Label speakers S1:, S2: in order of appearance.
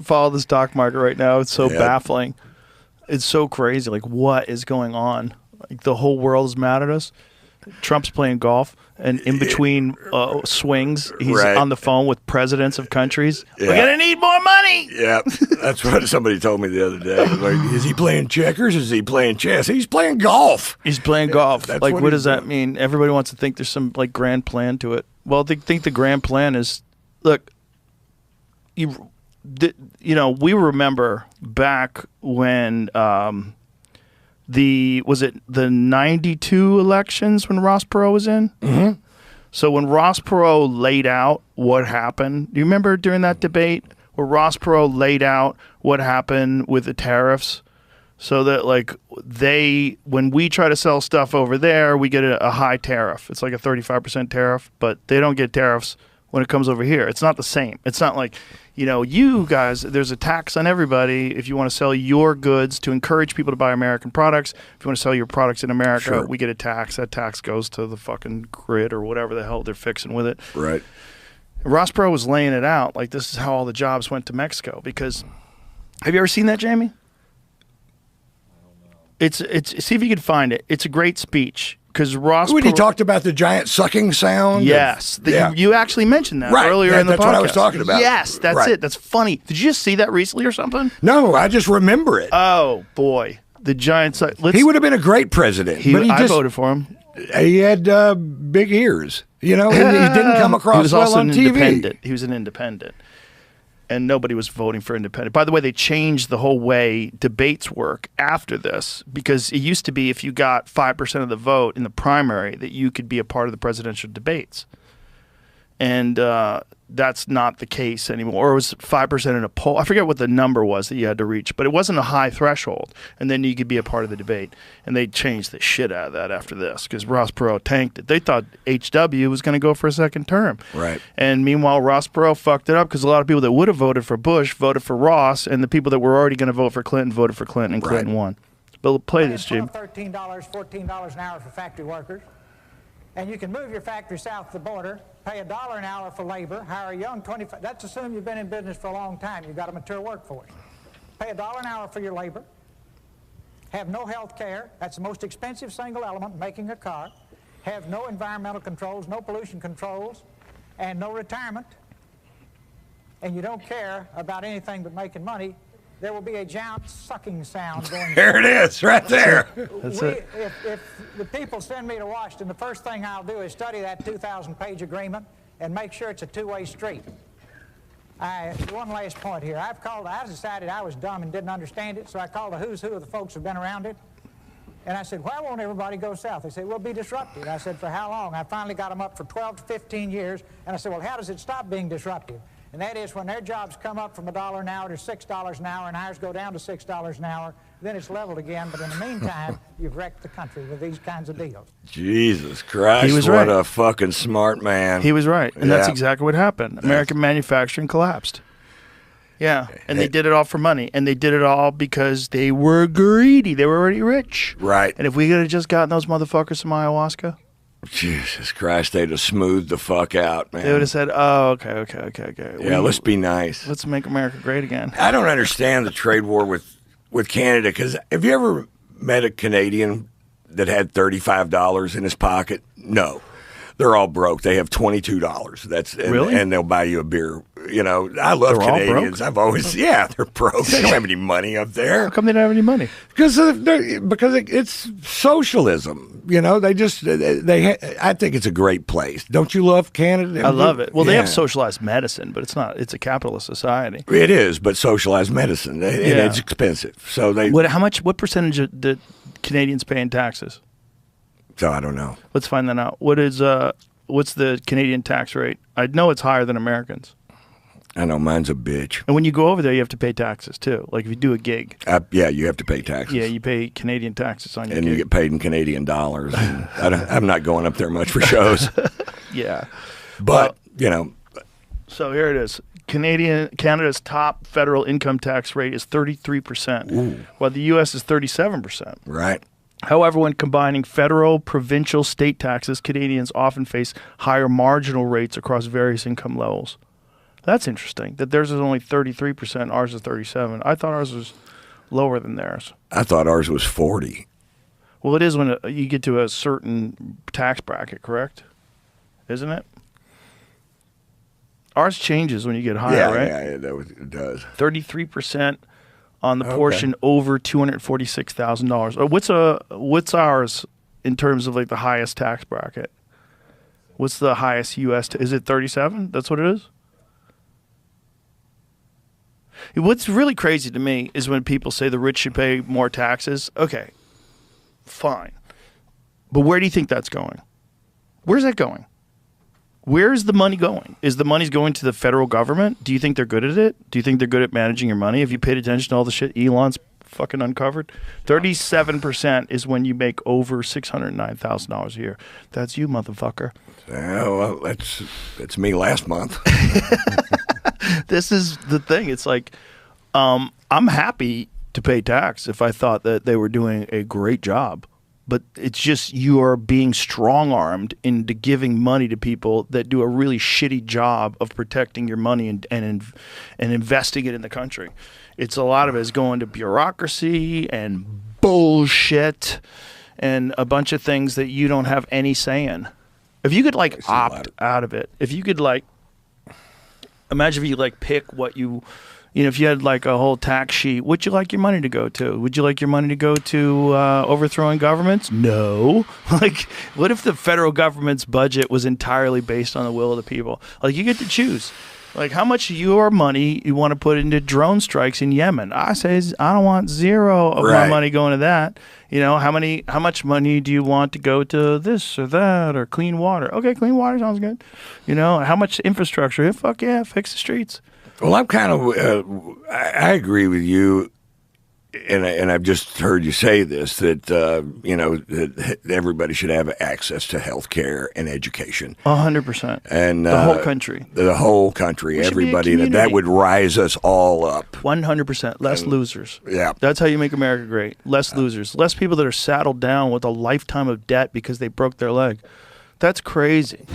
S1: follow the stock market right now. It's so baffling. It's so crazy. Like, what is going on? Like, the whole world is mad at us. Trump's playing golf, and in between swings, he's on the phone with presidents of countries. We're going to need more money.
S2: Yeah, that's what somebody told me the other day. Like, is he playing checkers? Is he playing chess? He's playing golf.
S1: He's playing golf. Like, what does that mean? Everybody wants to think there's some, like, grand plan to it. Well, they think the grand plan is, look, you know, we remember back when was it the 92 elections when Ross Perot was in?
S2: Mm-hmm.
S1: So when Ross Perot laid out what happened, do you remember during that debate where Ross Perot laid out what happened with the tariffs? So that, like, when we try to sell stuff over there, we get a high tariff. It's like a 35% tariff, but they don't get tariffs when it comes over here. It's not the same. It's not like, you know, you guys, there's a tax on everybody if you want to sell your goods to encourage people to buy American products. If you want to sell your products in America, we get a tax. That tax goes to the fucking grid or whatever the hell they're fixing with it.
S2: Right.
S1: Ross Perot was laying it out like this is how all the jobs went to Mexico. Because, have you ever seen that, Jamie? It's see if you can find it. It's a great speech. Because Ross
S2: when he talked about the giant sucking sound.
S1: Yes. You actually mentioned that earlier in the podcast.
S2: That's what I was talking about.
S1: Yes, that's it. That's funny. Did you just see that recently or something?
S2: No, I just remember it.
S1: Oh, boy. The giant
S2: he would have been a great president.
S1: I voted for him.
S2: He had big ears. You know, he didn't come across well on TV.
S1: Independent. He was an independent. And nobody was voting for independent. By the way, they changed the whole way debates work after this, because it used to be if you got 5% of the vote in the primary that you could be a part of the presidential debates. And that's not the case anymore. Or it was 5% in a poll. I forget what the number was that you had to reach, but it wasn't a high threshold. And then you could be a part of the debate. And they changed the shit out of that after this because Ross Perot tanked it. They thought HW was going to go for a second term.
S2: Right.
S1: And meanwhile, Ross Perot fucked it up because a lot of people that would have voted for Bush voted for Ross, and the people that were already going to vote for Clinton voted for Clinton, and Clinton won. But play this, Jim.
S3: $13, $14 an hour for factory workers. And you can move your factory south of the border, pay $1 an hour for labor, hire a young 25. That's assuming you've been in business for a long time. You've got a mature workforce. Pay $1 an hour for your labor. Have no health care. That's the most expensive single element in making a car. Have no environmental controls, no pollution controls, and no retirement. And you don't care about anything but making money. There will be a giant sucking sound going.
S2: There it is, right there.
S1: That's it.
S3: If the people send me to Washington, the first thing I'll do is study that 2,000-page agreement and make sure it's a two-way street. One last point here. I decided I was dumb and didn't understand it, so I called a who's who of the folks who've been around it. And I said, why won't everybody go south? They said, we'll be disrupted. I said, for how long? I finally got them up for 12 to 15 years. And I said, well, how does it stop being disruptive? And that is when their jobs come up from $1 an hour to $6 an hour and ours go down to $6 an hour, then it's leveled again. But in the meantime, you've wrecked the country with these kinds of deals.
S2: Jesus Christ,
S1: he was
S2: what
S1: right.
S2: a fucking smart man.
S1: He was right. And that's exactly what happened. American manufacturing collapsed. Yeah, and they did it all for money. And they did it all because they were greedy. They were already rich.
S2: Right.
S1: And if we could have just gotten those motherfuckers some ayahuasca,
S2: Jesus Christ, they'd have smoothed the fuck out, man.
S1: they would have said, oh, okay.
S2: Yeah, let's be nice.
S1: Let's make America great again.
S2: I don't understand the trade war with Canada, because have you ever met a Canadian that had $35 in his pocket? No. They're all broke. They have $22.
S1: Really?
S2: And they'll buy you a beer. You know, I love
S1: They're all
S2: Canadians.
S1: broke?
S2: I've always, they're broke. They don't have any money up there.
S1: How come they don't have any money?
S2: Because it's socialism. You know, I think it's a great place. Don't you love Canada?
S1: I love it. Well, they have socialized medicine, but it's a capitalist society.
S2: It is, but socialized medicine, and it's expensive. So
S1: what percentage of the Canadians pay in taxes?
S2: So I don't know.
S1: Let's find that out. What's the Canadian tax rate? I know it's higher than Americans.
S2: I know, mine's a bitch.
S1: And when you go over there, you have to pay taxes too. Like if you do a gig.
S2: You have to pay taxes.
S1: Yeah, you pay Canadian taxes on your gig.
S2: And you get paid in Canadian dollars. I'm not going up there much for shows.
S1: Yeah.
S2: But,
S1: So here it is. Canada's top federal income tax rate is 33%, while the U.S. is 37%.
S2: Right.
S1: However, when combining federal, provincial, state taxes, Canadians often face higher marginal rates across various income levels. That's interesting. That theirs is only 33%, ours is 37%. I thought ours was lower than theirs.
S2: I thought ours was 40.
S1: Well, it is when you get to a certain tax bracket, correct? Isn't it? Ours changes when you get higher, right?
S2: Yeah, it does.
S1: 33% on the portion over $246,000. What's ours in terms of like the highest tax bracket? What's the highest U.S. Is it 37? That's what it is? What's really crazy to me is when people say the rich should pay more taxes. Okay, fine. But where do you think that's going? Where's that going? Where's the money going? Is the money going to the federal government? Do you think they're good at it? Do you think they're good at managing your money? Have you paid attention to all the shit Elon's fucking uncovered? 37% is when you make over $609,000 a year. That's you, motherfucker.
S2: Yeah, well, that's me last month.
S1: This is the thing. It's like, I'm happy to pay tax if I thought that they were doing a great job. But it's just you are being strong-armed into giving money to people that do a really shitty job of protecting your money and investing it in the country. It's a lot of it is going to bureaucracy and bullshit and a bunch of things that you don't have any say in. If you could like opt out of it, if you could like imagine if you like pick what you know, if you had like a whole tax sheet, would you like your money to go to? Would you like your money to go to overthrowing governments? No. Like, what if the federal government's budget was entirely based on the will of the people? Like, you get to choose. Like, how much of your money you want to put into drone strikes in Yemen? I say I don't want zero of my money going to that. You know, how much money do you want to go to this or that or clean water? Okay, clean water sounds good. You know, how much infrastructure? Yeah, fuck yeah, fix the streets.
S2: Well, I'm kind of, I agree with you, and I've just heard you say this, that, you know, that everybody should have access to health care and education.
S1: 100%.
S2: And
S1: the whole country.
S2: The whole country, everybody, that would rise us all up.
S1: 100%. Less losers.
S2: Yeah.
S1: That's how you make America great. Less losers. Less people that are saddled down with a lifetime of debt because they broke their leg. That's crazy.